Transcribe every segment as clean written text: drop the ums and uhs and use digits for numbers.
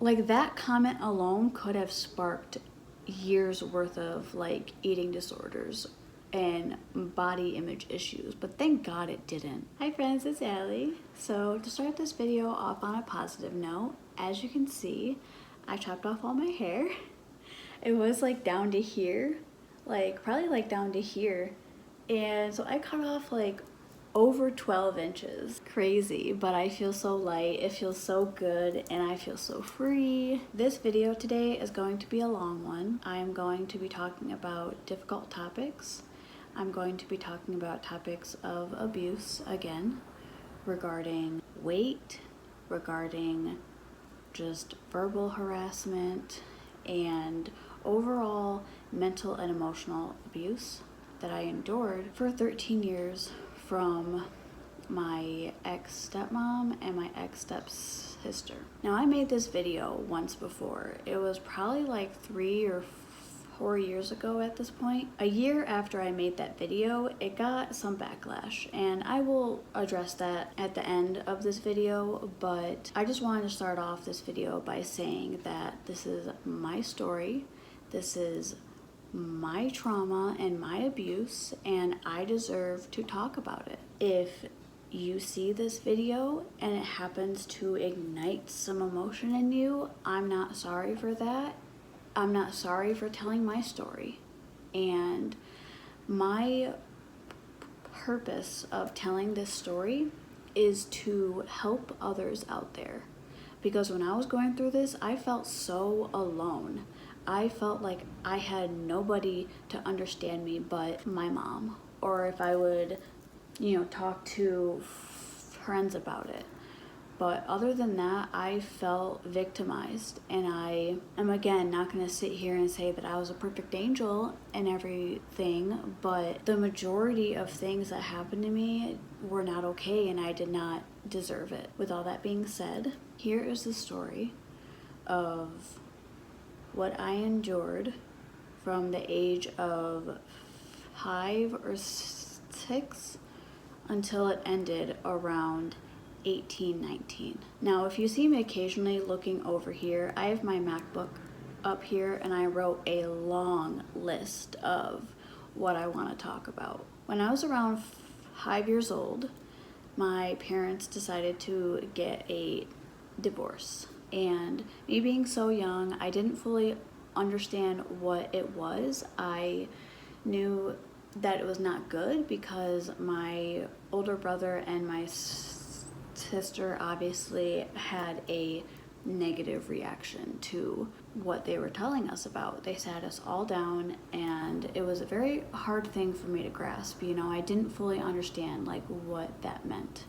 Like, that comment alone could have sparked years worth of like eating disorders and body image issues, but thank God it didn't. Hi friends, it's Allie. So to start this video off on a positive note, as you can see, I chopped off all my hair. It was like down to here, like probably like down to here. And so I cut off like over 12 inches. Crazy, but I feel so light, it feels so good, and I feel so free. This video today is going to be a long one. I'm going to be talking about difficult topics. I'm going to be talking about topics of abuse again, regarding weight, regarding just verbal harassment, and overall mental and emotional abuse that I endured for 13 years from my ex-stepmom and my ex-stepsister. Now, I made this video once before. It was probably like 3 or 4 years ago at this point. A year after I made that video, it got some backlash, and I will address that at the end of this video, but I just wanted to start off this video by saying that this is my story, this is my trauma and my abuse, and I deserve to talk about it. If you see this video and it happens to ignite some emotion in you, I'm not sorry for that. I'm not sorry for telling my story. And my purpose of telling this story is to help others out there. Because when I was going through this, I felt so alone. I felt like I had nobody to understand me but my mom. Or if I would, talk to friends about it. But other than that, I felt victimized, and I am again not going to sit here and say that I was a perfect angel and everything, but the majority of things that happened to me were not okay, and I did not deserve it. With all that being said, here is the story of what I endured from the age of 5 or 6 until it ended around 18, 19. Now, if you see me occasionally looking over here, I have my MacBook up here, and I wrote a long list of what I want to talk about. When I was around 5 years old, my parents decided to get a divorce. And me being so young, I didn't fully understand what it was. I knew that it was not good because my older brother and my sister obviously had a negative reaction to what they were telling us about. They sat us all down, and it was a very hard thing for me to grasp. I didn't fully understand like what that meant.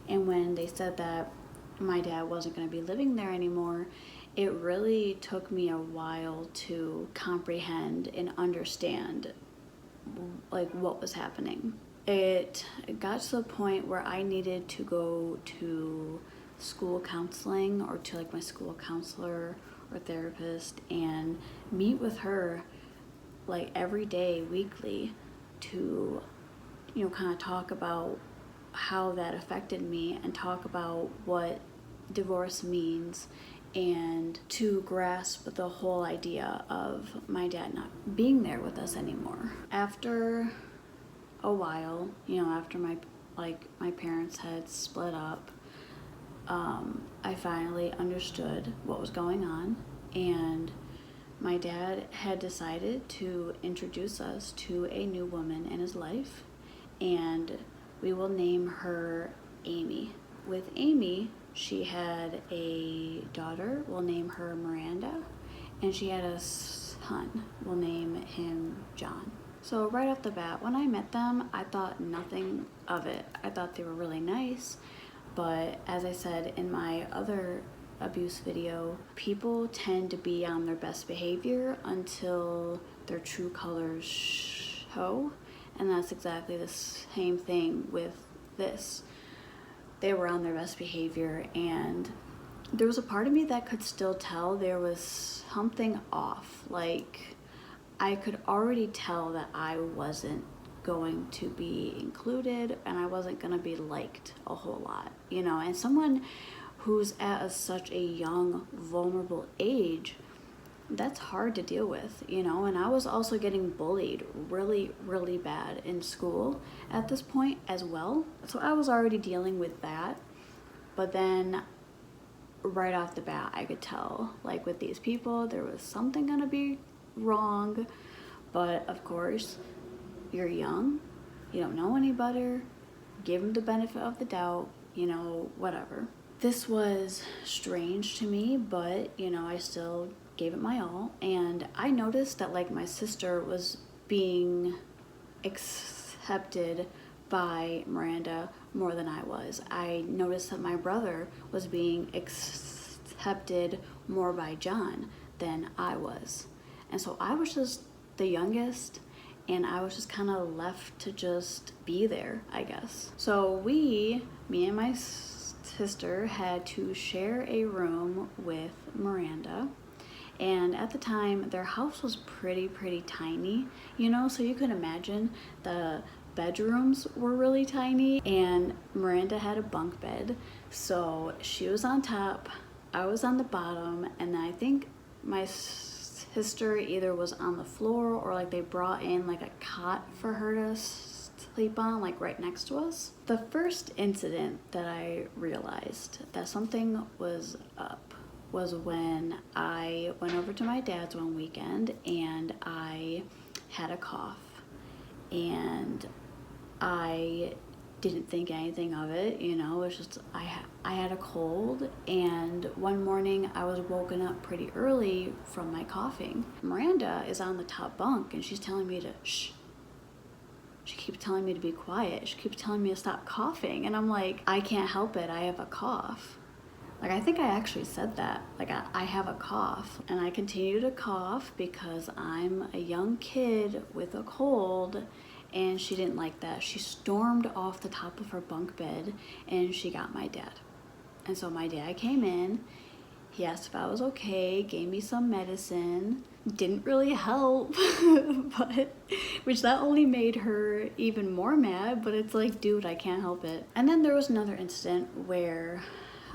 And when they said that my dad wasn't going to be living there anymore, it really took me a while to comprehend and understand like what was happening. It got to the point where I needed to go to school counseling, or to like my school counselor or therapist, and meet with her like every day, weekly, to kind of talk about how that affected me and talk about what divorce means, and to grasp the whole idea of my dad not being there with us anymore. After a while, after my parents had split up, I finally understood what was going on, and my dad had decided to introduce us to a new woman in his life, and we will name her Amy. With Amy, she had a daughter, we'll name her Miranda, and she had a son, we'll name him John. So right off the bat, when I met them, I thought nothing of it. I thought they were really nice, but as I said in my other abuse video, people tend to be on their best behavior until their true colors show, and that's exactly the same thing with this. They were on their best behavior, and there was a part of me that could still tell there was something off. Like, I could already tell that I wasn't going to be included, and I wasn't going to be liked a whole lot, and someone who's at such a young, vulnerable age, that's hard to deal with, you know. And I was also getting bullied really, really bad in school at this point as well. So I was already dealing with that. But then right off the bat, I could tell, like, with these people, there was something gonna be wrong. But of course, you're young, you don't know any better, give them the benefit of the doubt, you know, whatever. This was strange to me, but, you know, I still gave it my all. And I noticed that, like, my sister was being accepted by Miranda more than I was. I noticed that my brother was being accepted more by John than I was. And so I was just the youngest, and I was just kind of left to just be there, I guess. So me and my sister had to share a room with Miranda. And at the time, their house was pretty tiny, you know, so you can imagine the bedrooms were really tiny, and Miranda had a bunk bed. So she was on top, I was on the bottom, and then I think my sister either was on the floor or like they brought in like a cot for her to sleep on, like right next to us. The first incident that I realized that something was up was when I went over to my dad's one weekend and I had a cough, and I didn't think anything of it, you know. It was just I had a cold, and one morning I was woken up pretty early from my coughing. Miranda is on the top bunk and she's telling me to shh. She keeps telling me to be quiet. She keeps telling me to stop coughing, and I'm like, I can't help it, I have a cough. Like, I think I actually said that, like, I have a cough. And I continue to cough because I'm a young kid with a cold, and she didn't like that. She stormed off the top of her bunk bed, and she got my dad. And so my dad came in, he asked if I was okay, gave me some medicine. Didn't really help, but, which that only made her even more mad, but it's like, dude, I can't help it. And then there was another incident where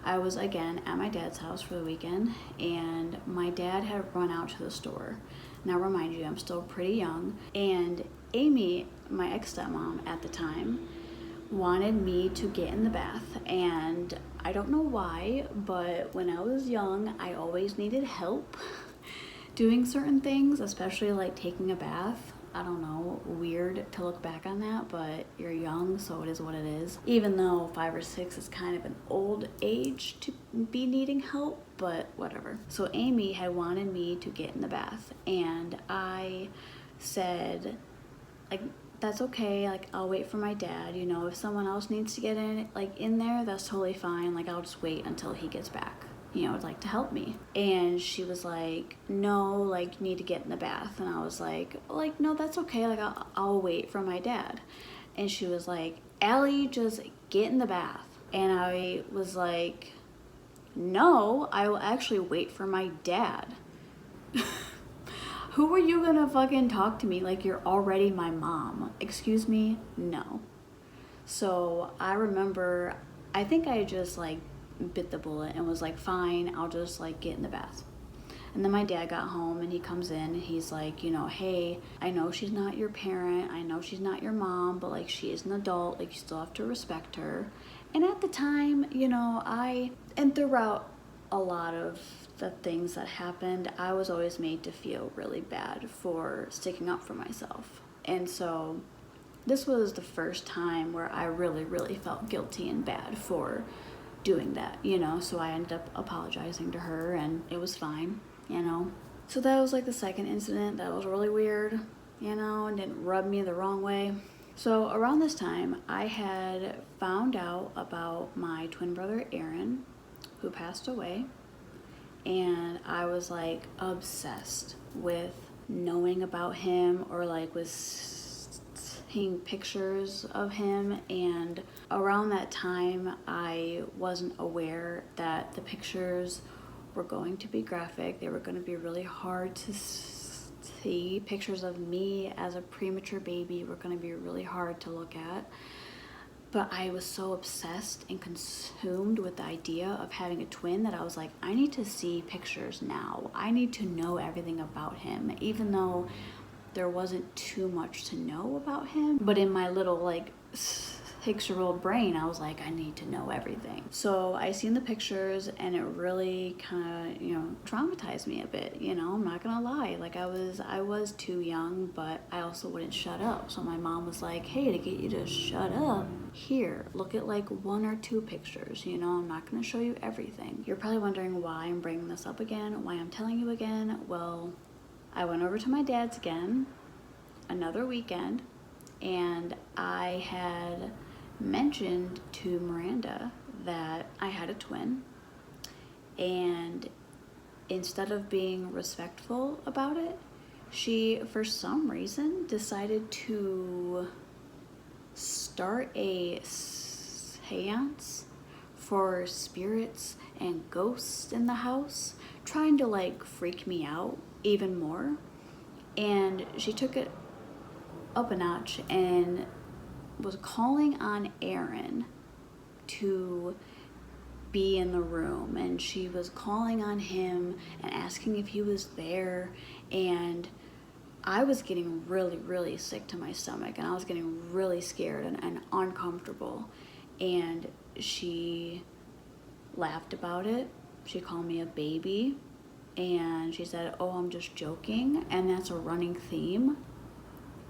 I was again at my dad's house for the weekend, and my dad had run out to the store. Now, remind you, I'm still pretty young, and Amy, my ex-stepmom at the time, wanted me to get in the bath, and I don't know why, but when I was young, I always needed help doing certain things, especially like taking a bath. I don't know, weird to look back on that, but you're young, so it is what it is. Even though 5 or 6 is kind of an old age to be needing help, but whatever. So Amy had wanted me to get in the bath, and I said, like, that's okay, like, I'll wait for my dad, you know, if someone else needs to get in, like, in there, that's totally fine, like, I'll just wait until he gets back, you know, like, to help me. And she was like, no, like, you need to get in the bath. And I was like, no, that's okay, like, I'll wait for my dad. And she was like, Allie, just get in the bath. And I was like, no, I will actually wait for my dad. Who are you gonna fucking talk to me like you're already my mom? Excuse me? No. So I remember, I think I just like bit the bullet and was like, fine, I'll just like get in the bath. And then my dad got home and he comes in and he's like, you know, hey, I know she's not your parent, I know she's not your mom, but like she is an adult, like you still have to respect her. And at the time, you know, and throughout a lot of the things that happened, I was always made to feel really bad for sticking up for myself. And so this was the first time where I really felt guilty and bad for doing that, you know. So I ended up apologizing to her and it was fine, you know. So that was like the second incident that was really weird, you know, and didn't rub me the wrong way. So around this time, I had found out about my twin brother Aaron, who passed away. And I was like obsessed with knowing about him, or like was seeing pictures of him. And around that time, I wasn't aware that the pictures were going to be graphic. They were going to be really hard to see. Pictures of me as a premature baby were going to be really hard to look at. But I was so obsessed and consumed with the idea of having a twin that I was like, I need to see pictures now. I need to know everything about him, even though there wasn't too much to know about him. But in my little like 6-year-old brain, I was like, I need to know everything. So I seen the pictures and it really kind of, traumatized me a bit, I'm not gonna lie. Like I was too young, but I also wouldn't shut up. So my mom was like, hey, to get you to shut up, here, look at like 1 or 2 pictures, I'm not gonna show you everything. You're probably wondering why I'm bringing this up again, why I'm telling you again. Well, I went over to my dad's again, another weekend, and I had mentioned to Miranda that I had a twin, and instead of being respectful about it, she for some reason decided to start a seance for spirits and ghosts in the house, trying to like freak me out even more. And she took it up a notch and was calling on Aaron to be in the room, and she was calling on him and asking if he was there, and I was getting really, really sick to my stomach, and I was getting really scared and uncomfortable. And she laughed about it. She called me a baby, and she said, oh, I'm just joking. And that's a running theme,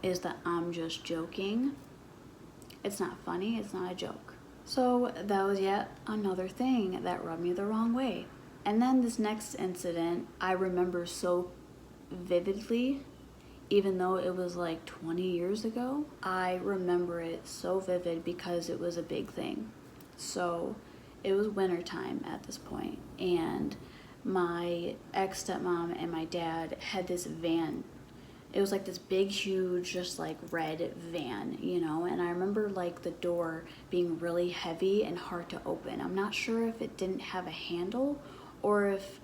is that I'm just joking. It's not funny, it's not a joke. So that was yet another thing that rubbed me the wrong way. And then this next incident, I remember so vividly, even though it was like 20 years ago. I remember it so vivid because it was a big thing. So it was wintertime at this point, and my ex-stepmom and my dad had this van. It was like this big, huge, just like red van, and I remember like the door being really heavy and hard to open. I'm not sure if it didn't have a handle or if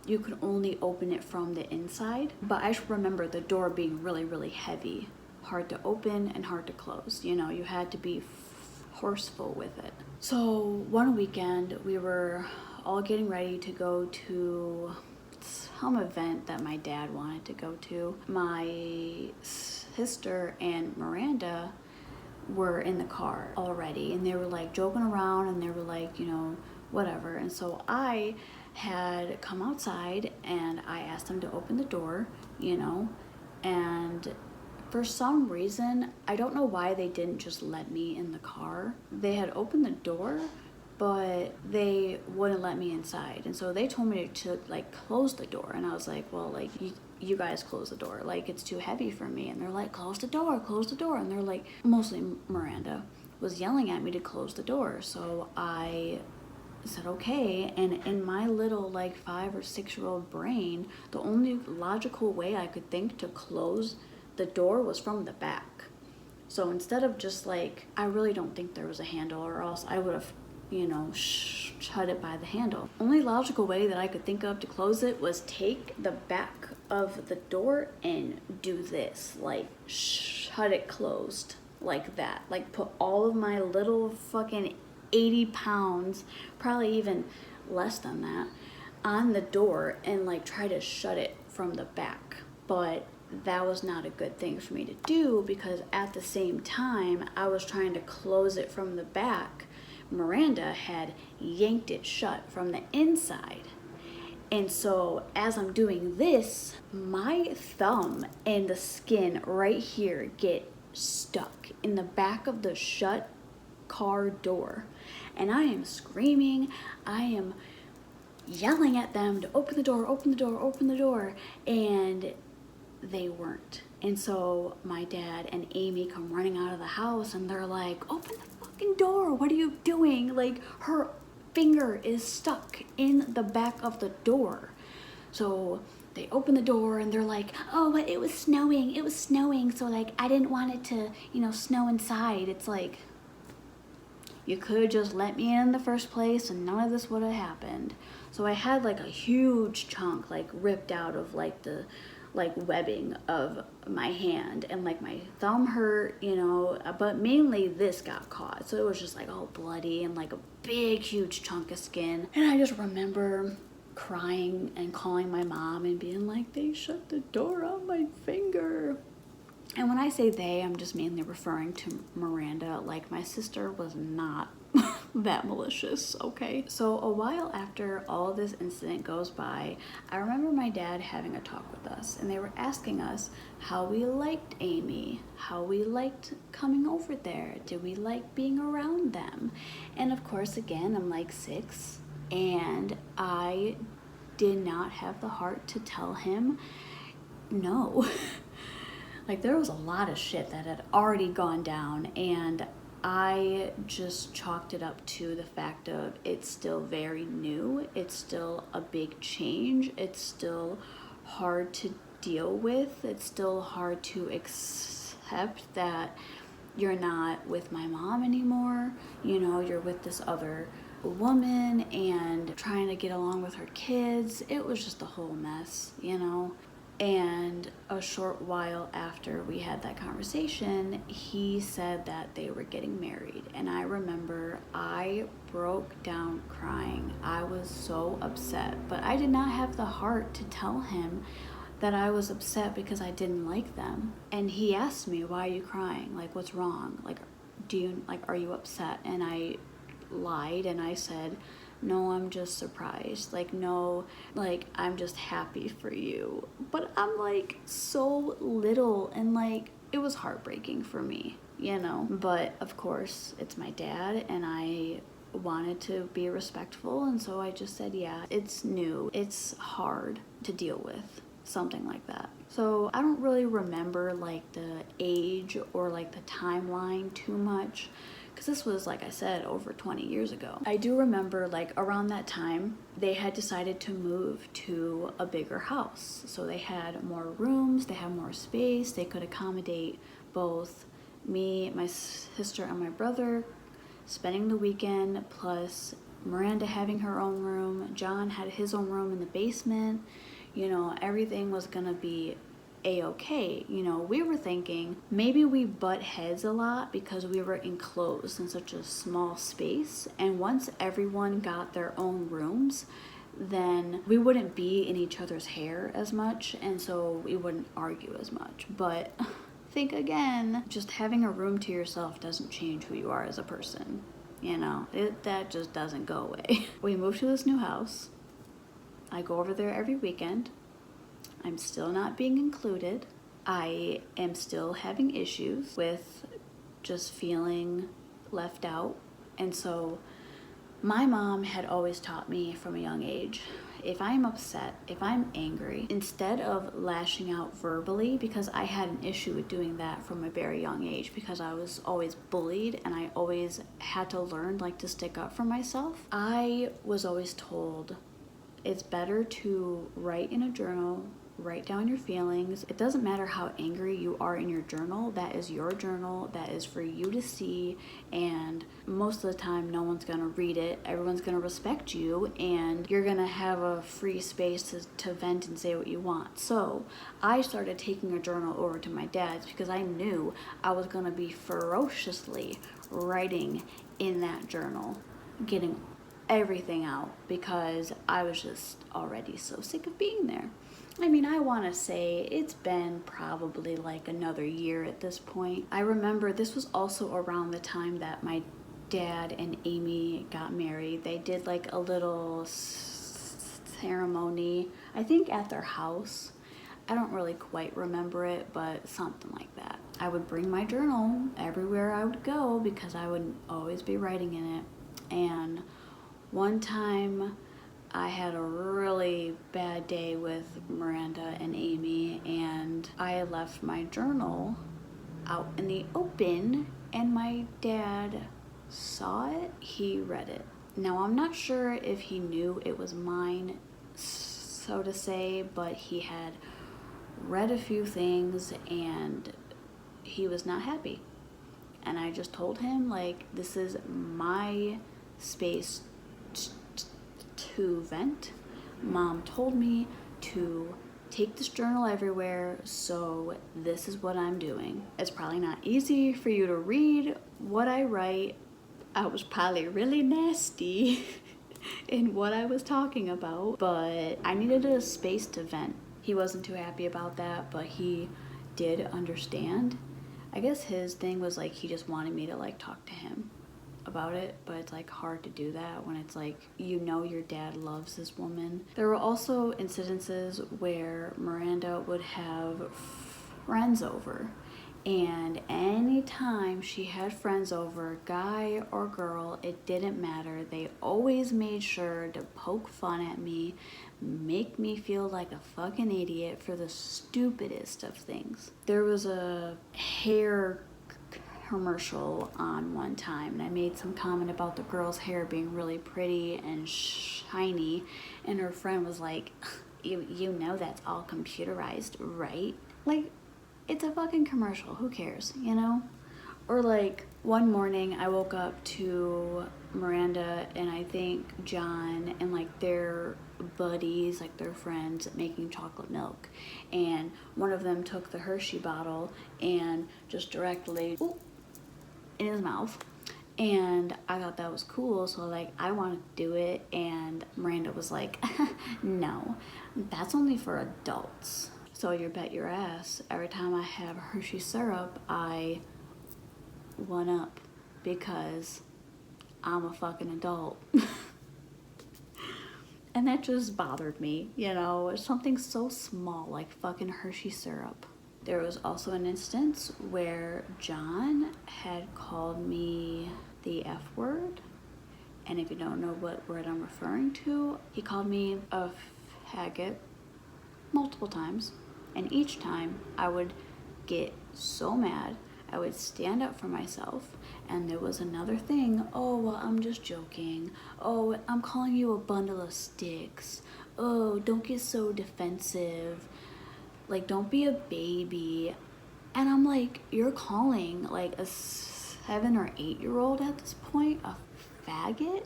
you could only open it from the inside, but I just remember the door being really, really heavy, hard to open and hard to close. You had to be forceful with it. So one weekend we were all getting ready to go to some event that my dad wanted to go to. My sister and Miranda were in the car already, and they were like joking around, and they were like, whatever. And so I had come outside and I asked them to open the door, and for some reason, I don't know why they didn't just let me in the car. They had opened the door, but they wouldn't let me inside. And so they told me to like close the door. And I was like, well, like you guys close the door. Like it's too heavy for me. And they're like, close the door, close the door. And they're like, mostly Miranda was yelling at me to close the door. So I said, okay. And in my little like 5 or 6-year-old brain, the only logical way I could think to close the door was from the back. So instead of just like, I really don't think there was a handle, or else I would have shut it by the handle. Only logical way that I could think of to close it was take the back of the door and do this, like shut it closed like that. Like put all of my little fucking 80 pounds, probably even less than that, on the door and like try to shut it from the back. But that was not a good thing for me to do, because at the same time I was trying to close it from the back, Miranda had yanked it shut from the inside. And so as I'm doing this, my thumb and the skin right here get stuck in the back of the shut car door. And I am screaming, I am yelling at them to open the door, open the door, open the door. And they weren't. And so my dad and Amy come running out of the house, and they're like, open the fucking door, what are you doing? Like, her finger is stuck in the back of the door. So they open the door and they're like, oh, but it was snowing, so like I didn't want it to, snow inside. It's like, you could have just let me in the first place and none of this would have happened. So I had like a huge chunk like ripped out of like the like webbing of my hand, and like my thumb hurt, you know, but mainly this got caught. So it was just like all bloody and like a big, huge chunk of skin. And I just remember crying and calling my mom and being like, they shut the door on my finger. And when I say they, I'm just mainly referring to Miranda. Like, my sister was not that malicious, okay? So a while after all of this incident goes by, I remember my dad having a talk with us, and they were asking us how we liked Amy, how we liked coming over there, did we like being around them? And of course, again, I'm like 6, and I did not have the heart to tell him no. Like, there was a lot of shit that had already gone down, and I just chalked it up to the fact of it's still very new, it's still a big change, it's still hard to deal with, it's still hard to accept that you're not with my mom anymore, you know, you're with this other woman and trying to get along with her kids. It was just a whole mess, you know. And a short while after we had that conversation, he said that they were getting married. And I remember I broke down crying. I was so upset, but I did not have the heart to tell him that I was upset because I didn't like them. And he asked me, why are you crying? Like, what's wrong? Like, are you upset? And I lied and I said, no, I'm just surprised. Like, no, like, I'm just happy for you. But I'm like so little, and like, it was heartbreaking for me, you know. But of course, it's my dad, and I wanted to be respectful, and so I just said, yeah, it's new. It's hard to deal with something like that. So I don't really remember like the age or like the timeline too much, because this was, like I said, over 20 years ago. I do remember like around that time, they had decided to move to a bigger house. So they had more rooms, they had more space, they could accommodate both me, my sister, and my brother spending the weekend, plus Miranda having her own room, John had his own room in the basement. You know, everything was gonna be a-okay. You know, we were thinking maybe we butt heads a lot because we were enclosed in such a small space, and once everyone got their own rooms, then we wouldn't be in each other's hair as much, and so we wouldn't argue as much. But think again, just having a room to yourself doesn't change who you are as a person, you know. That just doesn't go away. We moved to this new house. I go over there every weekend. I'm still not being included. I am still having issues with just feeling left out. And so my mom had always taught me from a young age, if I'm upset, if I'm angry, instead of lashing out verbally, because I had an issue with doing that from a very young age because I was always bullied and I always had to learn like to stick up for myself, I was always told it's better to write in a journal, write down your feelings. It doesn't matter how angry you are in your journal. That is your journal. That is for you to see. And most of the time, no one's gonna read it. Everyone's gonna respect you, and you're gonna have a free space to vent and say what you want. So I started taking a journal over to my dad's because I knew I was gonna be ferociously writing in that journal, getting everything out, because I was just already so sick of being there. I mean, I want to say it's been probably like another year at this point. I remember this was also around the time that my dad and Amy got married. They did like a little ceremony, I think at their house. I don't really quite remember it, but something like that. I would bring my journal everywhere I would go because I would always be writing in it. And one time I had a really bad day with Miranda and Amy, and I left my journal out in the open, and my dad saw it. He read it. Now, I'm not sure if he knew it was mine, so to say, but he had read a few things and he was not happy. And I just told him, like, this is my space to vent. Mom told me to take this journal everywhere, so this is what I'm doing. It's probably not easy for you to read what I write. I was probably really nasty in what I was talking about, but I needed a space to vent. He wasn't too happy about that, but he did understand. I guess his thing was like he just wanted me to like talk to him about it, but it's like hard to do that when it's like, you know, your dad loves this woman. There were also incidences where Miranda would have friends over, and anytime she had friends over, guy or girl, it didn't matter, they always made sure to poke fun at me, make me feel like a fucking idiot for the stupidest of things. There was a hair commercial on one time, and I made some comment about the girl's hair being really pretty and shiny, and her friend was like, you know that's all computerized, right? Like, it's a fucking commercial, who cares, you know? Or like, one morning I woke up to Miranda and I think John and like their buddies, like their friends, making chocolate milk, and one of them took the Hershey bottle and just directly in his mouth, and I thought that was cool, so like I wanted to do it, and Miranda was like, no, that's only for adults. So you bet your ass, every time I have Hershey syrup, I one up because I'm a fucking adult. And that just bothered me, you know, something so small like fucking Hershey syrup. There was also an instance where John had called me the F word, and if you don't know what word I'm referring to, he called me a faggot multiple times, and each time I would get so mad, I would stand up for myself, and there was another thing, oh, well, I'm just joking, oh, I'm calling you a bundle of sticks, oh, don't get so defensive, like, don't be a baby. And I'm like, you're calling like a 7 or 8-year-old at this point a faggot?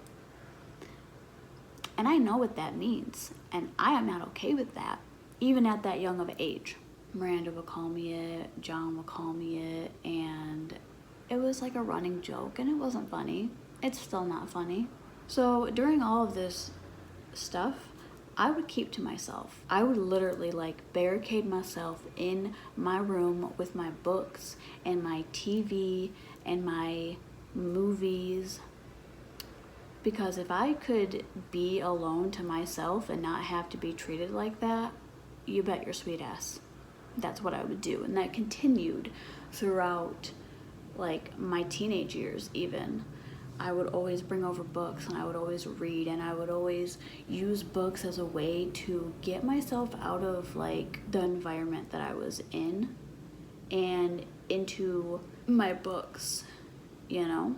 And I know what that means, and I am not okay with that, even at that young of age. Miranda would call me it, John would call me it, and it was like a running joke, and it wasn't funny. It's still not funny. So during all of this stuff, I would keep to myself. I would literally like barricade myself in my room with my books and my TV and my movies, because if I could be alone to myself and not have to be treated like that, you bet your sweet ass that's what I would do. And that continued throughout like my teenage years even. I would always bring over books, and I would always read, and I would always use books as a way to get myself out of like the environment that I was in and into my books, you know?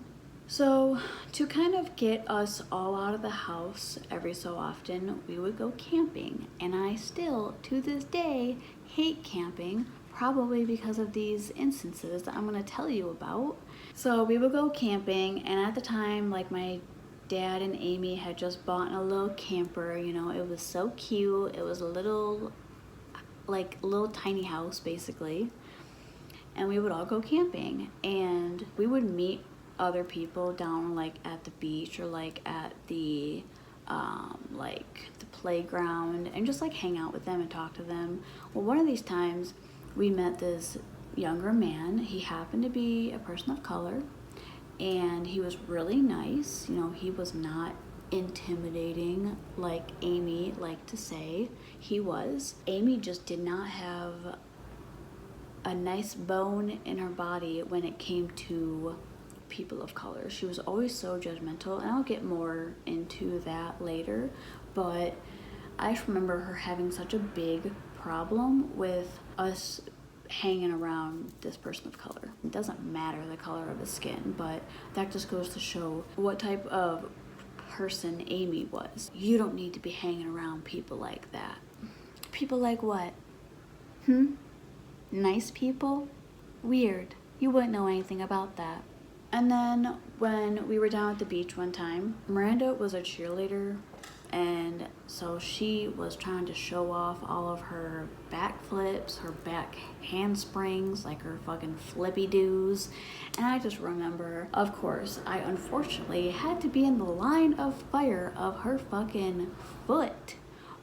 So to kind of get us all out of the house every so often, we would go camping, and I still to this day hate camping, probably because of these instances that I'm going to tell you about. So we would go camping, and at the time, like, my dad and Amy had just bought a little camper, you know, it was so cute. It was a little tiny house, basically. And we would all go camping, and we would meet other people down, like, at the beach or, like, at the playground, and just, like, hang out with them and talk to them. Well, one of these times, we met this younger man. He happened to be a person of color, and he was really nice. You know, he was not intimidating like Amy liked to say he was. Amy just did not have a nice bone in her body when it came to people of color. She was always so judgmental, and I'll get more into that later, but I just remember her having such a big problem with us hanging around this person of color. It doesn't matter the color of the skin, but that just goes to show what type of person Amy was. You don't need to be hanging around people like that. People like what? Nice people? Weird. You wouldn't know anything about that. And then when we were down at the beach one time, Miranda was a cheerleader And so she was trying to show off all of her back flips, her back handsprings, like her fucking flippy doos. And I just remember, of course, I unfortunately had to be in the line of fire of her fucking foot.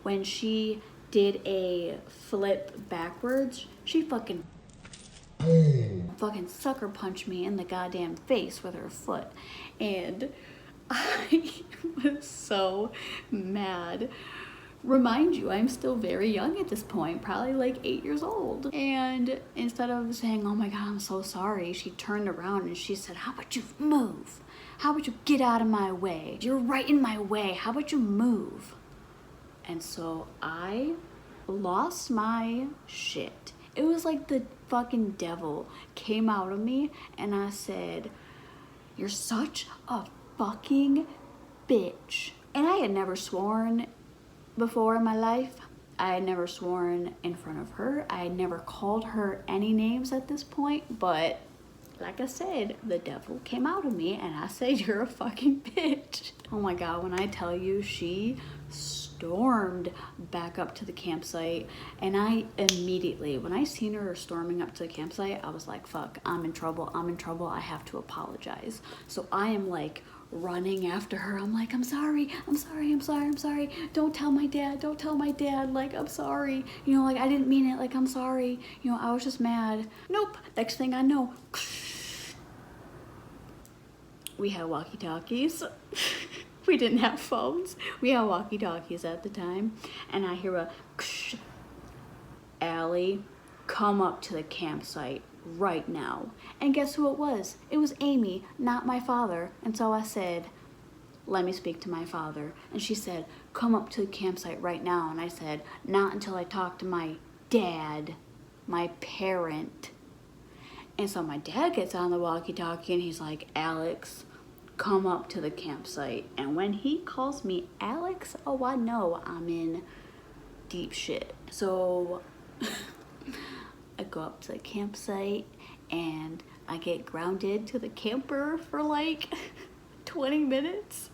When she did a flip backwards, she fucking sucker punched me in the goddamn face with her foot. And I was so mad. Remind you, I'm still very young at this point, probably like 8 years old. And instead of saying, oh my God, I'm so sorry, she turned around and she said, how about you move? How about you get out of my way? You're right in my way. How about you move? And so I lost my shit. It was like the fucking devil came out of me, and I said, you're such a fucking bitch. And I had never sworn before in my life. I had never sworn in front of her. I had never called her any names at this point, but like I said, the devil came out of me and I said, you're a fucking bitch. Oh my God, when I tell you, she stormed back up to the campsite, and I immediately, when I seen her storming up to the campsite, I was like, fuck, I'm in trouble, I have to apologize. So I am like running after her. I'm like, I'm sorry, don't tell my dad, like, I'm sorry, you know, like, I didn't mean it, like, I'm sorry, you know, I was just mad. Nope, next thing I know, we had walkie-talkies. We didn't have phones. We had walkie-talkies at the time. And I hear a, Allie, come up to the campsite right now. And guess who it was? It was Amy, not my father. And so I said, let me speak to my father. And she said, come up to the campsite right now. And I said, not until I talk to my dad, my parent. And so my dad gets on the walkie-talkie and he's like, Alex, come up to the campsite. And when he calls me Alex, oh, I know I'm in deep shit. So I go up to the campsite and I get grounded to the camper for like 20 minutes.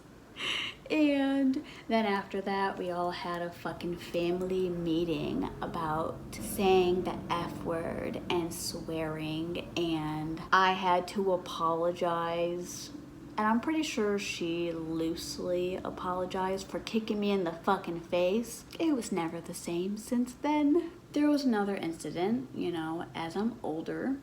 And then after that, we all had a fucking family meeting about saying the F word and swearing. And I had to apologize. And I'm pretty sure she loosely apologized for kicking me in the fucking face. It was never the same since then. There was another incident, you know, as I'm older.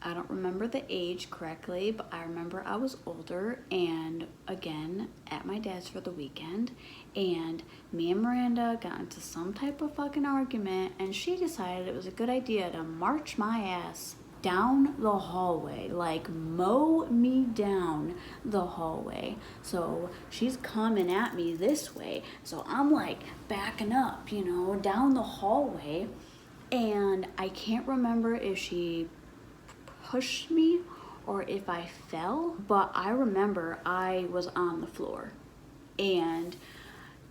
I don't remember the age correctly, but I remember I was older and again at my dad's for the weekend, and me and Miranda got into some type of fucking argument, and she decided it was a good idea to march my ass down the hallway, like mow me down the hallway. So she's coming at me this way, so I'm like backing up, you know, down the hallway, and I can't remember if she pushed me or if I fell, but I remember I was on the floor. And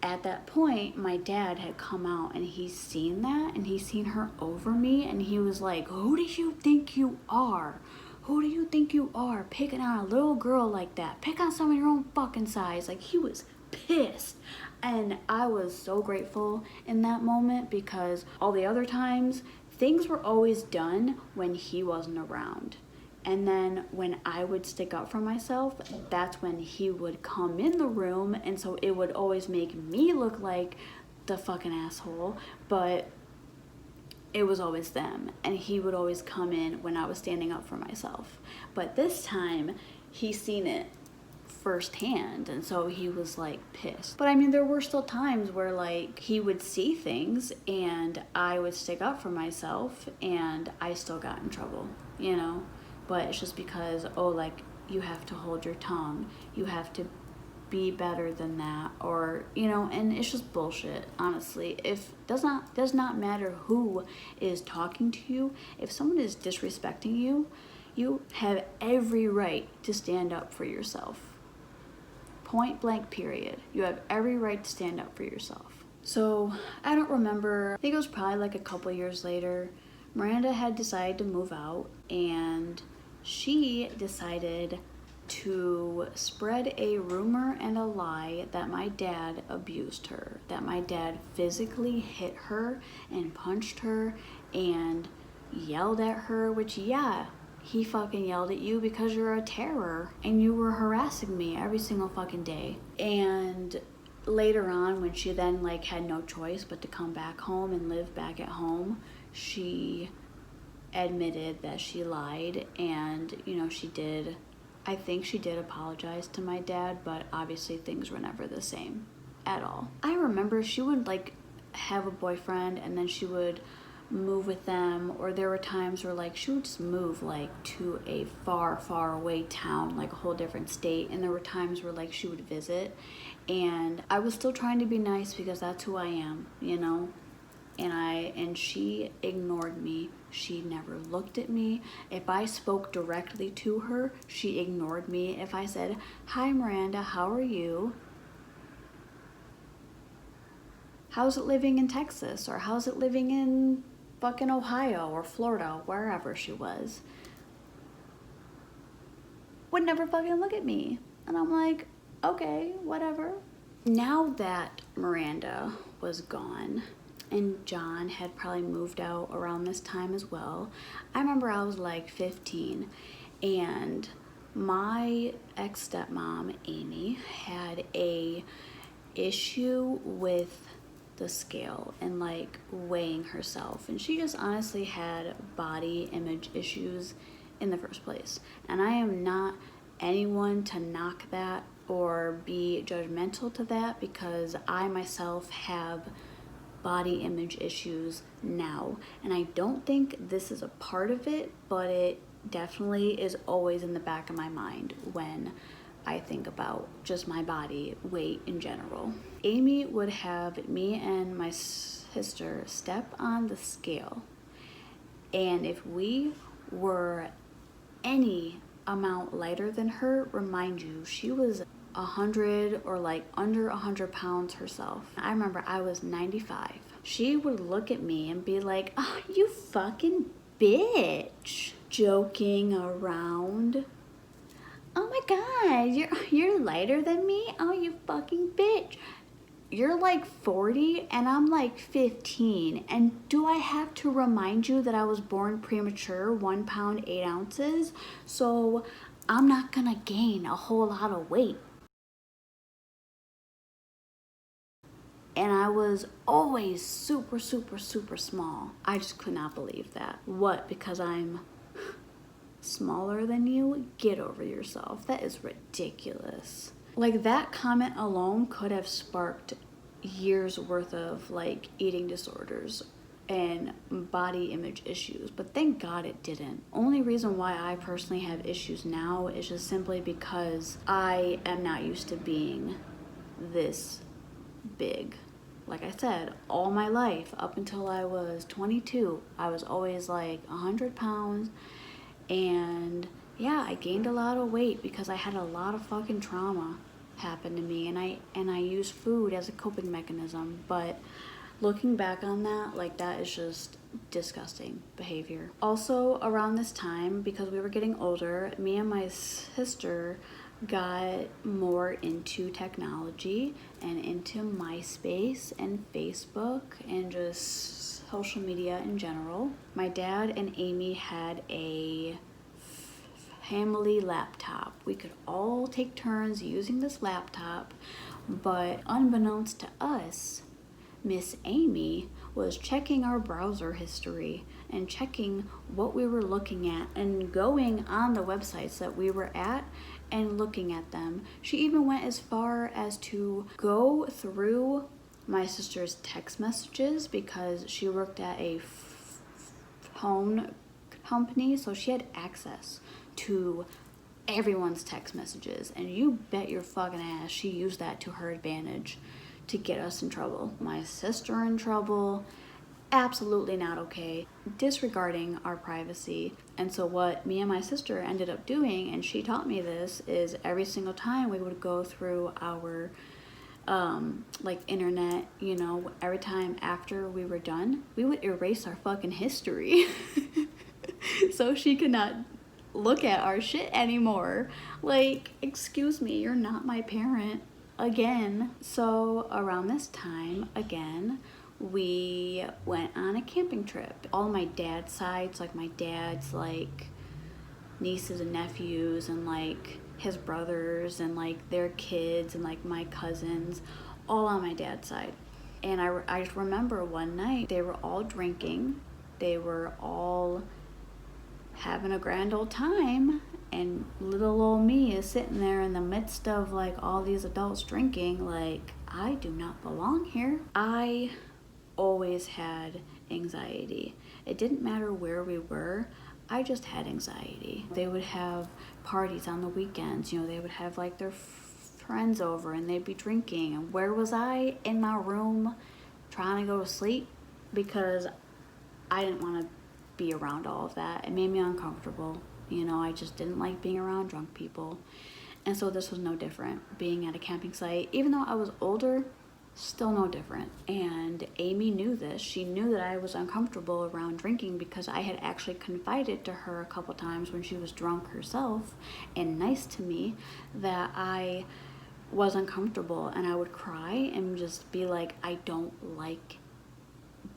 at that point, my dad had come out and he's seen that, and he's seen her over me, and he was like, who do you think you are? Who do you think you are picking on a little girl like that? Pick on someone your own fucking size. Like, he was pissed. And I was so grateful in that moment, because all the other times, things were always done when he wasn't around. And then when I would stick up for myself, that's when he would come in the room, and so it would always make me look like the fucking asshole, but it was always them, and he would always come in when I was standing up for myself. But this time, he seen it firsthand, and so he was like pissed. But I mean, there were still times where like he would see things and I would stick up for myself and I still got in trouble, you know? But it's just because, oh, like, you have to hold your tongue, you have to be better than that, or, you know, and it's just bullshit, honestly. If does not matter who is talking to you, if someone is disrespecting you, you have every right to stand up for yourself. Point blank, period. You have every right to stand up for yourself. So I don't remember, I think it was probably like a couple years later, Miranda had decided to move out, and she decided to spread a rumor and a lie that my dad abused her, that my dad physically hit her and punched her and yelled at her, which, yeah, he fucking yelled at you because you're a terror and you were harassing me every single fucking day. And later on, when she then like had no choice but to come back home and live back at home, she admitted that she lied. And I think she did apologize to my dad, but obviously things were never the same at all. I remember she would like have a boyfriend and then she would move with them, or there were times where like she would just move like to a far away town, like a whole different state, and there were times where like she would visit, and I was still trying to be nice because that's who I am, and she ignored me. She never looked at me. If I spoke directly to her, she ignored me. If I said, "Hi Miranda, how are you? How's it living in Texas?" or "How's it living in fucking Ohio or Florida," wherever she was, would never fucking look at me. And I'm like, okay, whatever. Now that Miranda was gone, and John had probably moved out around this time as well, I remember I was like 15, and my ex-stepmom, Amy, had a issue with the scale and like weighing herself, and she just honestly had body image issues in the first place. And I am not anyone to knock that or be judgmental to that, because I myself have body image issues now, and I don't think this is a part of it, but it definitely is always in the back of my mind when I think about just my body weight in general. Amy would have me and my sister step on the scale, and if we were any amount lighter than her, remind you, she was 100 or like under 100 pounds herself. I remember I was 95. She would look at me and be like, "Oh, you fucking bitch," joking around. "Oh my god, you're lighter than me? Oh, you fucking bitch. You're like 40 and I'm like 15. And do I have to remind you that I was born premature, 1 pound, 8 ounces? So I'm not gonna gain a whole lot of weight." And I was always super small. I just could not believe that. What, because I'm smaller than you? Get over yourself. That is ridiculous. Like, that comment alone could have sparked years worth of like eating disorders and body image issues, but thank God it didn't. Only reason why I personally have issues now is just simply because I am not used to being this big. Like I said, all my life up until I was 22, I was always like 100 pounds. And yeah, I gained a lot of weight because I had a lot of fucking trauma happen to me, and I used food as a coping mechanism. But looking back on that, like, that is just disgusting behavior. Also, around this time, because we were getting older, me and my sister got more into technology and into MySpace and Facebook and just social media in general. My dad and Amy had a family laptop. We could all take turns using this laptop, but unbeknownst to us, Miss Amy was checking our browser history and checking what we were looking at and going on the websites that we were at and looking at them. She even went as far as to go through my sister's text messages because she worked at a phone company, so she had access to everyone's text messages, and you bet your fucking ass she used that to her advantage to get us in trouble. My sister in trouble. Absolutely not okay. Disregarding our privacy. And so what me and my sister ended up doing, and she taught me this, is every single time we would go through our like internet, every time after we were done, we would erase our fucking history so she could not look at our shit anymore. Like, excuse me, you're not my parent again. So around this time, again, we went on a camping trip. All my dad's sides, like my dad's like nieces and nephews and like his brothers and like their kids and like my cousins, all on my dad's side. And I just remember one night they were all drinking, they were all having a grand old time, and little old me is sitting there in the midst of like all these adults drinking. Like, I do not belong here. I always had anxiety. It didn't matter where we were, I just had anxiety. They would have parties on the weekends, you know, they would have like their friends over and they'd be drinking, and where was I? In my room trying to go to sleep, because I didn't want to be around all of that. It made me uncomfortable. You know, I just didn't like being around drunk people. And so this was no different. Being at a camping site, even though I was older, still no different. And Amy knew this. She knew that I was uncomfortable around drinking because I had actually confided to her a couple times when she was drunk herself and nice to me that I was uncomfortable, and I would cry and just be like, I don't like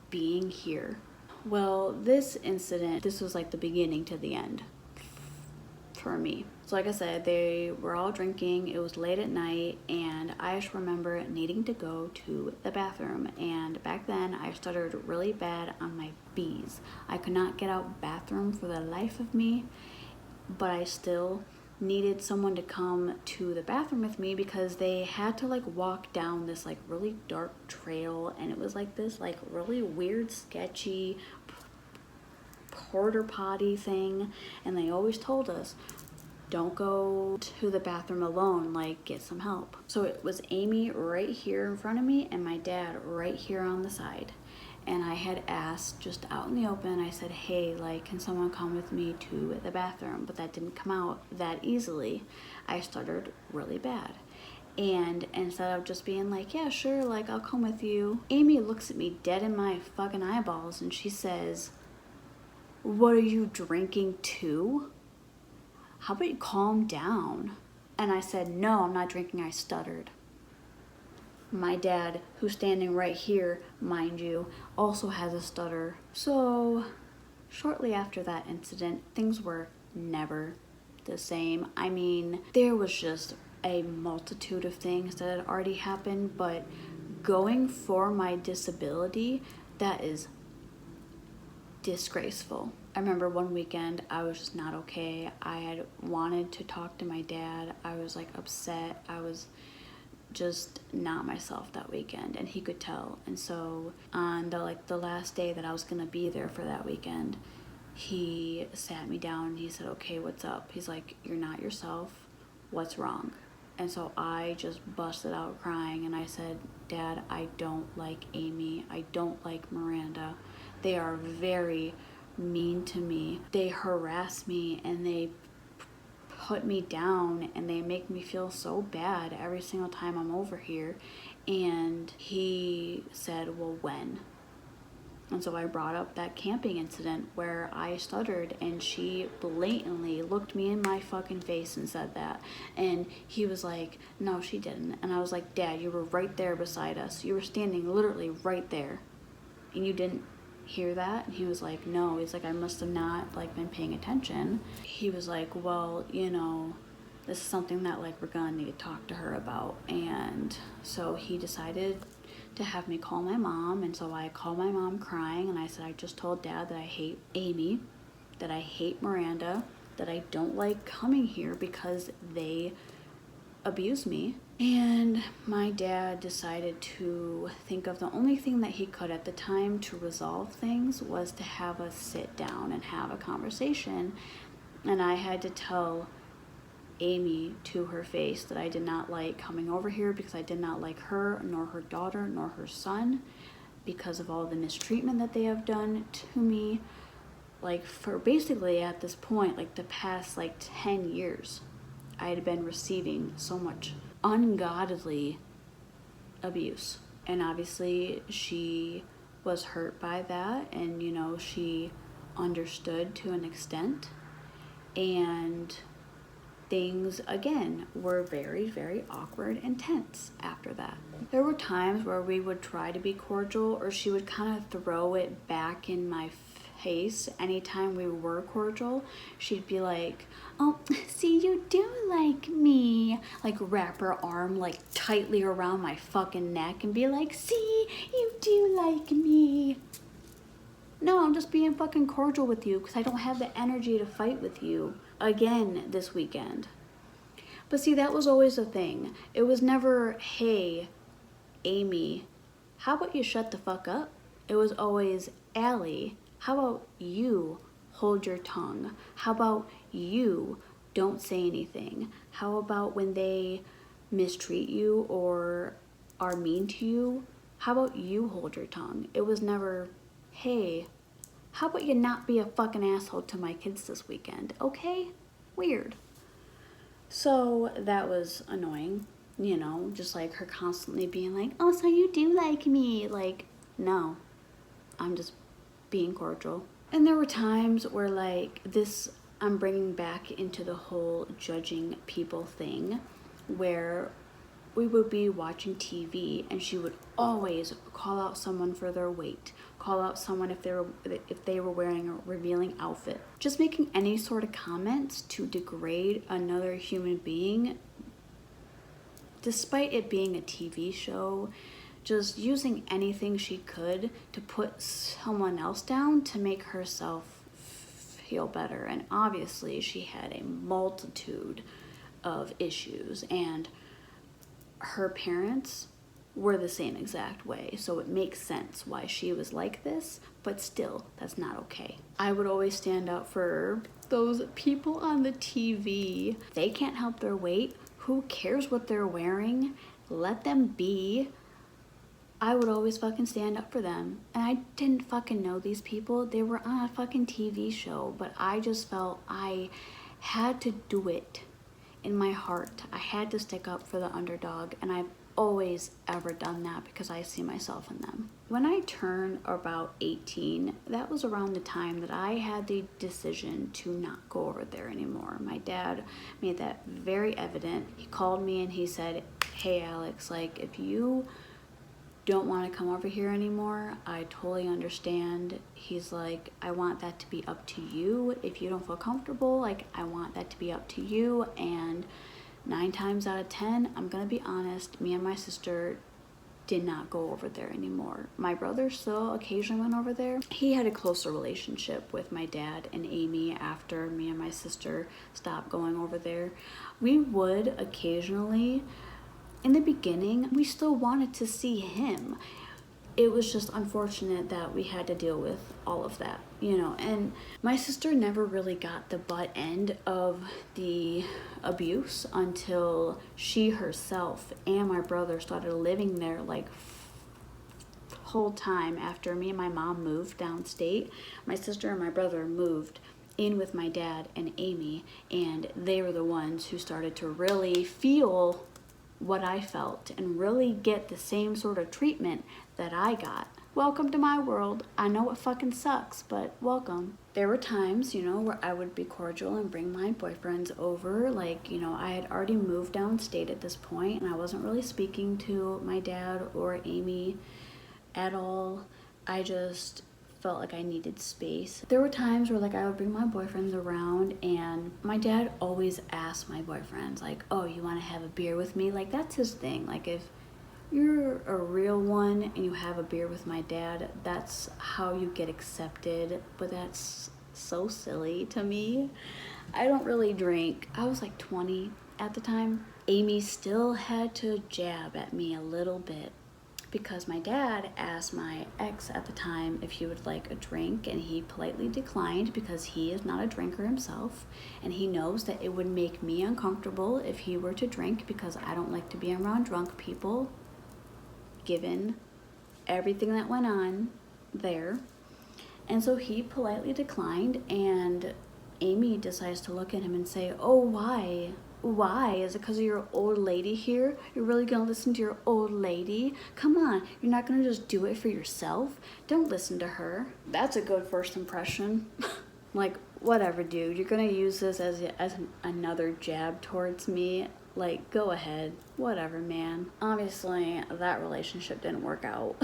being here. Well, this incident, this was like the beginning to the end for me. So like I said, they were all drinking, it was late at night, and I just remember needing to go to the bathroom. And back then I stuttered really bad on my B's. I could not get out bathroom for the life of me, but I still needed someone to come to the bathroom with me because they had to like walk down this like really dark trail, and it was like this like really weird sketchy porta potty thing, and they always told us, don't go to the bathroom alone, like get some help. So it was Amy right here in front of me and my dad right here on the side. And I had asked just out in the open, I said, hey, like, can someone come with me to the bathroom? But that didn't come out that easily. I stuttered really bad. And instead of just being like, yeah, sure, like, I'll come with you, Amy looks at me dead in my fucking eyeballs and she says, what are you drinking too? How about you calm down? And I said, no, I'm not drinking, I stuttered. My dad, who's standing right here, mind you, also has a stutter. So shortly after that incident, things were never the same. I mean, there was just a multitude of things that had already happened, but going for my disability, that is disgraceful. I remember one weekend I was just not okay. I had wanted to talk to my dad. I was like upset. I was just not myself that weekend, and he could tell. And so on the last day that I was gonna be there for that weekend, he sat me down and he said, okay, what's up? He's like, you're not yourself, what's wrong? And so I just busted out crying and I said, Dad, I don't like Amy, I don't like Miranda. They are very mean to me. They harass me and they put me down and they make me feel so bad every single time I'm over here. And he said, well, when? And so I brought up that camping incident where I stuttered and she blatantly looked me in my fucking face and said that. And he was like, no, she didn't. And I was like, Dad, you were right there beside us. You were standing literally right there. And you didn't hear that? And he was like, no. He's like, I must have not like been paying attention. He was like, well, you know, this is something that like we're gonna need to talk to her about. And so he decided to have me call my mom. And so I called my mom crying and I said, I just told Dad that I hate Amy, that I hate Miranda, that I don't like coming here because they abuse me. And my dad decided to think of the only thing that he could at the time to resolve things was to have us sit down and have a conversation. And I had to tell Amy to her face that I did not like coming over here because I did not like her, nor her daughter, nor her son, because of all the mistreatment that they have done to me. Like, for basically at this point, like the past like 10 years, I had been receiving so much ungodly abuse. And obviously she was hurt by that, and you know, she understood to an extent. And things, again, were very, very awkward and tense after that. There were times where we would try to be cordial, or she would kind of throw it back in my face anytime we were cordial. She'd be like, oh, see, you do like me. Like, wrap her arm like tightly around my fucking neck and be like, see, you do like me. No, I'm just being fucking cordial with you because I don't have the energy to fight with you again this weekend. But see, that was always the thing. It was never, hey, Amy, how about you shut the fuck up? It was always, Allie, how about you hold your tongue? How about you don't say anything? How about when they mistreat you or are mean to you, how about you hold your tongue? It was never, hey, how about you not be a fucking asshole to my kids this weekend, okay? Weird. So that was annoying, you know, just like her constantly being like, oh, so you do like me. Like, no, I'm just being cordial. And there were times where like this, I'm bringing back into the whole judging people thing, where we would be watching TV and she would always call out someone for their weight, call out someone if they were wearing a revealing outfit. Just making any sort of comments to degrade another human being, despite it being a TV show, just using anything she could to put someone else down to make herself feel better. And obviously she had a multitude of issues, and her parents were the same exact way, so it makes sense why she was like this, but still, that's not okay. I would always stand up for those people on the TV. They can't help their weight. Who cares what they're wearing? Let them be. I would always fucking stand up for them. And I didn't fucking know these people. They were on a fucking TV show, but I just felt I had to do it in my heart. I had to stick up for the underdog, and I've always ever done that because I see myself in them. When I turned about 18, that was around the time that I had the decision to not go over there anymore. My dad made that very evident. He called me and he said, hey Alex, like, if you don't want to come over here anymore, I totally understand. He's like, I want that to be up to you. If you don't feel comfortable, like, I want that to be up to you. And 9 times out of 10, I'm gonna be honest, me and my sister did not go over there anymore. My brother still occasionally went over there. He had a closer relationship with my dad and Amy after me and my sister stopped going over there. We would occasionally, in the beginning, we still wanted to see him. It was just unfortunate that we had to deal with all of that, you know. And my sister never really got the butt end of the abuse until she herself and my brother started living there like whole time. After me and my mom moved downstate, my sister and my brother moved in with my dad and Amy, and they were the ones who started to really feel what I felt and really get the same sort of treatment that I got. Welcome to my world. I know it fucking sucks, but welcome. There were times, you know, where I would be cordial and bring my boyfriends over. Like, you know, I had already moved downstate at this point, and I wasn't really speaking to my dad or Amy at all. I just felt like I needed space. There were times where like I would bring my boyfriends around, and my dad always asked my boyfriends like, oh, you want to have a beer with me? Like, that's his thing. Like, if you're a real one and you have a beer with my dad, that's how you get accepted. But that's so silly to me. I don't really drink. I was like 20 at the time. Amy still had to jab at me a little bit, because my dad asked my ex at the time if he would like a drink, and he politely declined because he is not a drinker himself, and he knows that it would make me uncomfortable if he were to drink, because I don't like to be around drunk people, given everything that went on there. And so he politely declined, and Amy decides to look at him and say, oh, why? Why? Is it because of your old lady here? You're really gonna listen to your old lady? Come on, you're not gonna just do it for yourself? Don't listen to her. That's a good first impression. Like, whatever, dude. You're gonna use this as another jab towards me. Like, go ahead. Whatever, man. Obviously, that relationship didn't work out.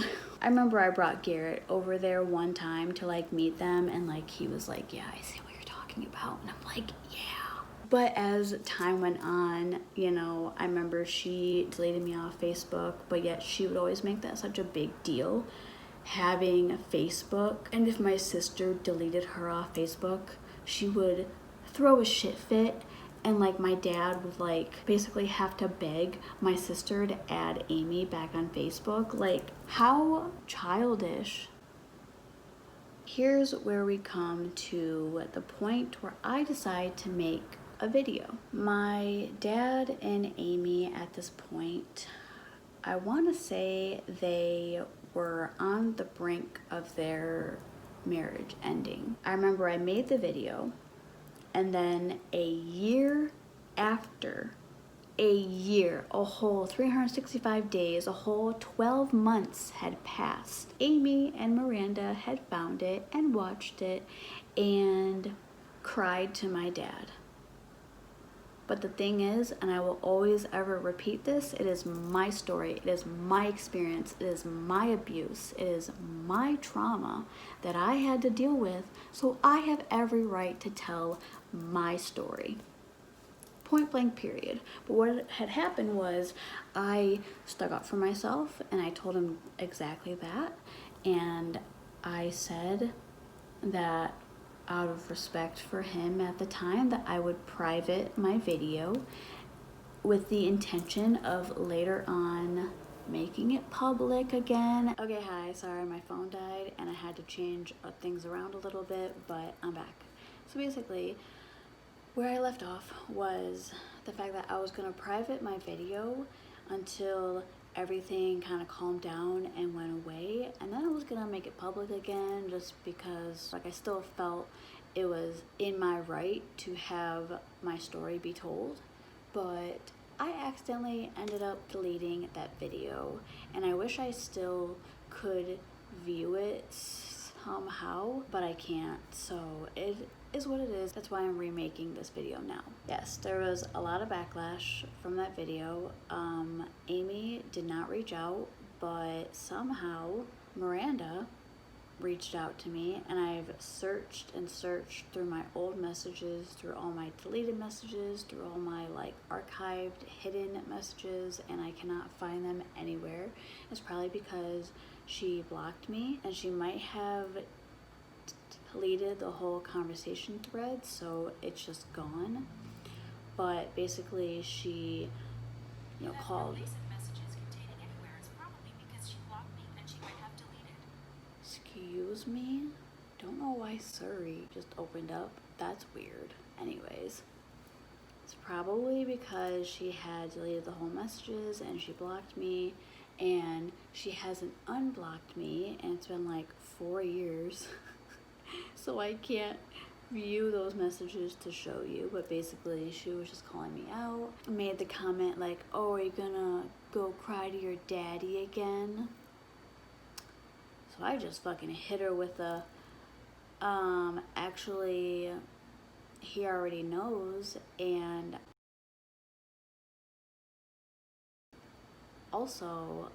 I remember I brought Garrett over there one time to, like, meet them, and, like, he was like, yeah, I see what you're talking about. And I'm like, yeah. But as time went on, you know, I remember she deleted me off Facebook, but yet she would always make that such a big deal, having Facebook. And if my sister deleted her off Facebook, she would throw a shit fit, and like my dad would like basically have to beg my sister to add Amy back on Facebook. Like, how childish. Here's where we come to the point where I decide to make a video. My dad and Amy at this point, I want to say they were on the brink of their marriage ending. I remember I made the video, and then a year after, a whole 365 days, a whole 12 months had passed. Amy and Miranda had found it and watched it and cried to my dad. But the thing is, and I will always ever repeat this, it is my story, it is my experience, it is my abuse, it is my trauma that I had to deal with, so I have every right to tell my story. Point blank, period. But what had happened was I stuck up for myself, and I told him exactly that, and I said that out of respect for him at the time, that I would private my video with the intention of later on making it public again. Okay, hi, sorry, my phone died and I had to change things around a little bit, but I'm back. So basically, where I left off was the fact that I was gonna private my video until everything kind of calmed down and went away, and then I was gonna make it public again, just because like I still felt it was in my right to have my story be told. But I accidentally ended up deleting that video, and I wish I still could view it somehow, but I can't, so it is what it is. That's why I'm remaking this video now. Yes, there was a lot of backlash from that video. Amy did not reach out, but somehow Miranda reached out to me, and I've searched and searched through my old messages, through all my deleted messages, through all my like archived hidden messages, and I cannot find them anywhere. It's probably because she blocked me, and she might have deleted the whole conversation thread, so it's just gone. But basically she, you know, called. Excuse me? Don't know why Surrey just opened up. That's weird. Anyways, it's probably because she had deleted the whole messages and she blocked me, and she hasn't unblocked me, and it's been like 4 years. So I can't view those messages to show you, but basically she was just calling me out. Made the comment like, oh, are you gonna go cry to your daddy again? So I just fucking hit her with a, actually, he already knows, and also,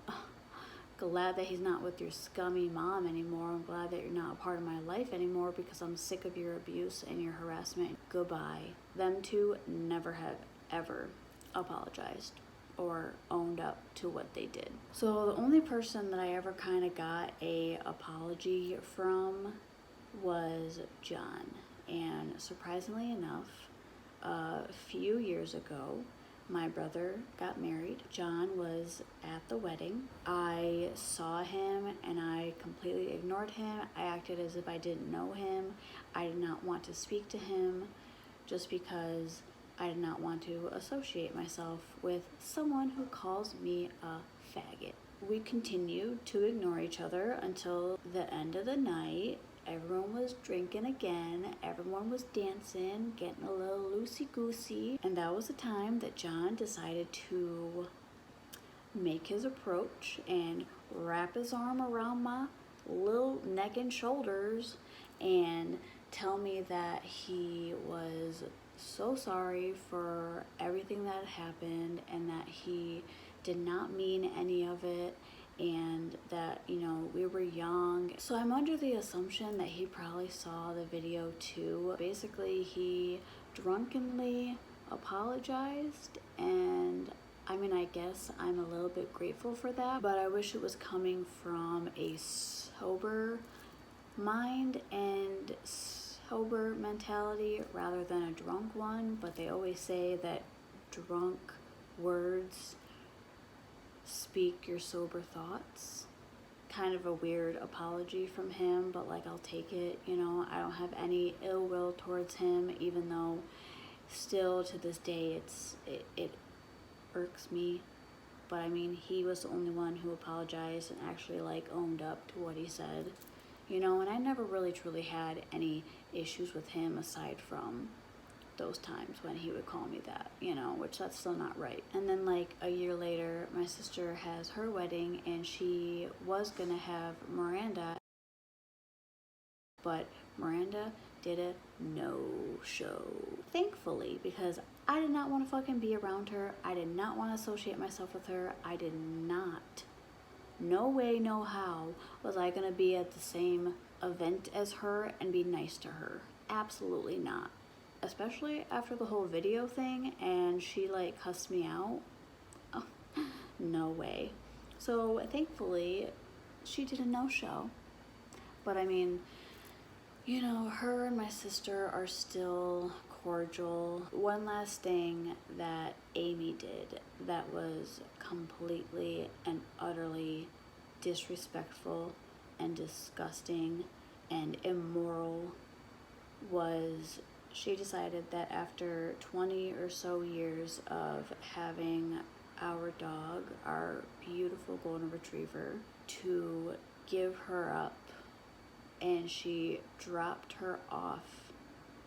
glad that he's not with your scummy mom anymore. I'm glad that you're not a part of my life anymore, because I'm sick of your abuse and your harassment. Goodbye. Them two never have ever apologized or owned up to what they did. So the only person that I ever kind of got a apology from was John. And surprisingly enough, a few years ago, my brother got married. John was at the wedding. I saw him and I completely ignored him. I acted as if I didn't know him. I did not want to speak to him, just because I did not want to associate myself with someone who calls me a faggot. We continued to ignore each other until the end of the night. Everyone was drinking again, everyone was dancing, getting a little loosey-goosey, and that was the time that John decided to make his approach and wrap his arm around my little neck and shoulders and tell me that he was so sorry for everything that happened and that he did not mean any of it, and that, you know, we were young. So I'm under the assumption that he probably saw the video too. Basically, he drunkenly apologized, and I mean, I guess I'm a little bit grateful for that, but I wish it was coming from a sober mind and sober mentality rather than a drunk one. But they always say that drunk words speak your sober thoughts. Kind of a weird apology from him, but like, I'll take it. You know, I don't have any ill will towards him, even though still to this day it irks me. But I mean, he was the only one who apologized and actually like owned up to what he said, you know. And I never really truly had any issues with him aside from those times when he would call me that, you know, which that's still not right. And then like a year later, my sister has her wedding, and she was gonna have Miranda, but Miranda did a no-show, thankfully, because I did not want to fucking be around her. I did not want to associate myself with her. I did not. No way, no how was I gonna be at the same event as her and be nice to her. Absolutely not. Especially after the whole video thing, and she like cussed me out. Oh, no way. So thankfully she did a no-show. But I mean, you know, her and my sister are still cordial. One last thing that Amy did that was completely and utterly disrespectful and disgusting and immoral was she decided that after 20 or so years of having our dog, our beautiful golden retriever, to give her up, and she dropped her off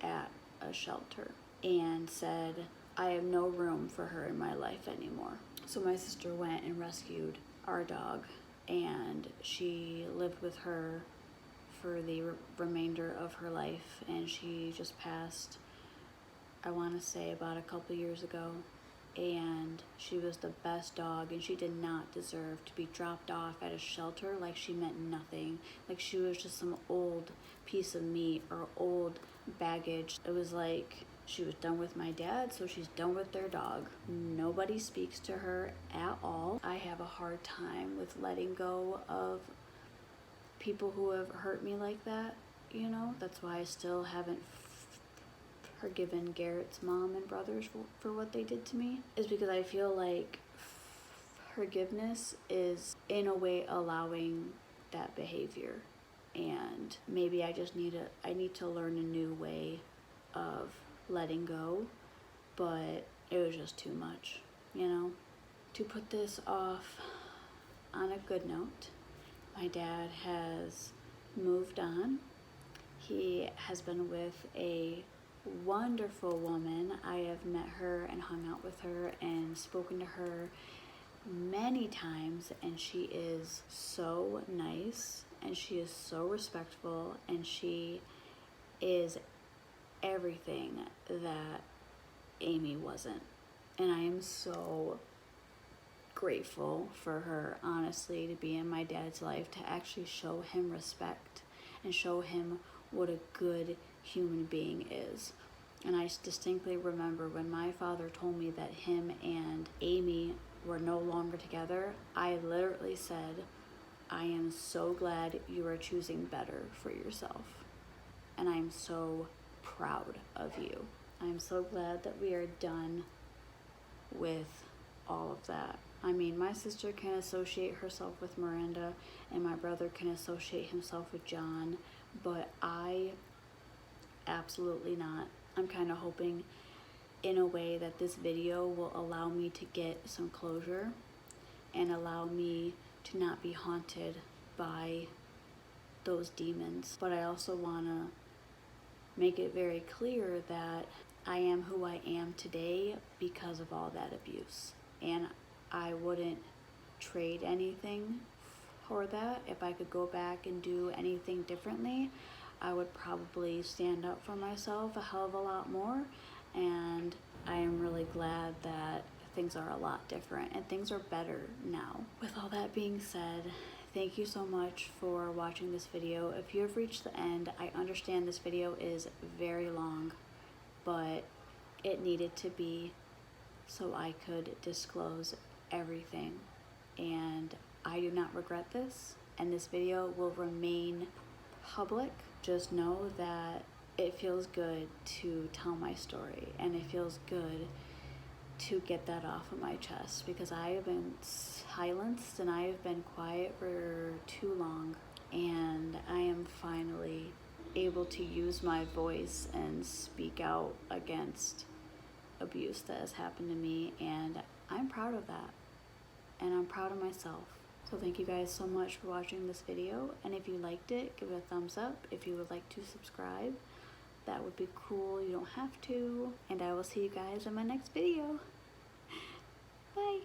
at a shelter and said, I have no room for her in my life anymore. So my sister went and rescued our dog, and she lived with her for the remainder of her life, and she just passed, I want to say about a couple years ago. And she was the best dog, and she did not deserve to be dropped off at a shelter like she meant nothing, like she was just some old piece of meat or old baggage. It was like she was done with my dad, so she's done with their dog. Nobody speaks to her at all. I have a hard time with letting go of people who have hurt me like that, you know. That's why I still haven't forgiven Garrett's mom and brothers for what they did to me, is because I feel like forgiveness is in a way allowing that behavior, and maybe I need to learn a new way of letting go, but it was just too much, you know. To put this off on a good note, my dad has moved on. He has been with a wonderful woman. I have met her and hung out with her and spoken to her many times, and she is so nice, and she is so respectful, and she is everything that Amy wasn't. And I am so grateful for her, honestly, to be in my dad's life, to actually show him respect and show him what a good human being is. And I distinctly remember when my father told me that him and Amy were no longer together, I literally said, I am so glad you are choosing better for yourself. And I'm so proud of you. I'm so glad that we are done with all of that. I mean, my sister can associate herself with Miranda, and my brother can associate himself with John, but I absolutely not. I'm kind of hoping in a way that this video will allow me to get some closure and allow me to not be haunted by those demons. But I also want to make it very clear that I am who I am today because of all that abuse. And I wouldn't trade anything for that. If I could go back and do anything differently, I would probably stand up for myself a hell of a lot more. And I am really glad that things are a lot different and things are better now. With all that being said, thank you so much for watching this video. If you have reached the end, I understand this video is very long, but it needed to be so I could disclose everything. And I do not regret this, and this video will remain public. Just know that it feels good to tell my story, and it feels good to get that off of my chest, because I have been silenced and I have been quiet for too long, and I am finally able to use my voice and speak out against abuse that has happened to me, and I'm proud of that, and I'm proud of myself. So thank you guys so much for watching this video, and if you liked it, give it a thumbs up. If you would like to subscribe, that would be cool. You don't have to, and I will see you guys in my next video. Bye.